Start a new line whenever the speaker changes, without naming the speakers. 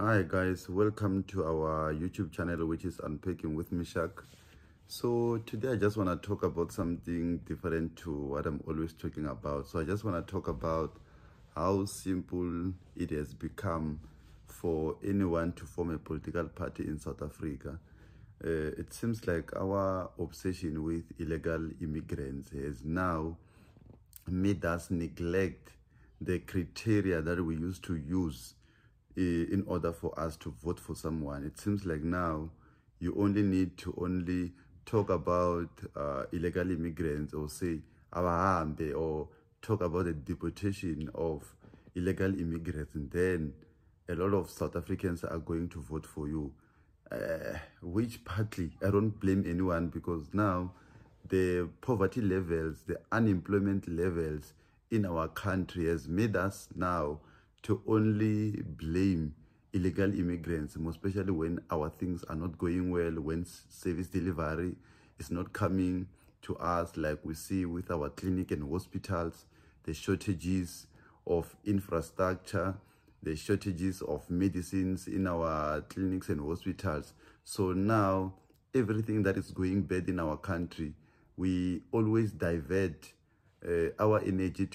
Hi guys, welcome to our YouTube channel, which is Unpacking with Mishak. So today I just want to talk about something different to what I'm always talking about. So I just want to talk about how simple it has become for anyone to form a political party in South Africa. It seems like our obsession with illegal immigrants has now made us neglect the criteria that we used to use in order for us to vote for someone. It seems like now you only need to only talk about illegal immigrants or say abahambe or talk about the deportation of illegal immigrants, and then a lot of South Africans are going to vote for you. Which partly I don't blame anyone, because now the poverty levels, the unemployment levels in our country has made us now to only blame illegal immigrants, most especially when our things are not going well, when service delivery is not coming to us like we see with our clinic and hospitals, the shortages of infrastructure, the shortages of medicines in our clinics and hospitals. So now everything that is going bad in our country, we always divert our energy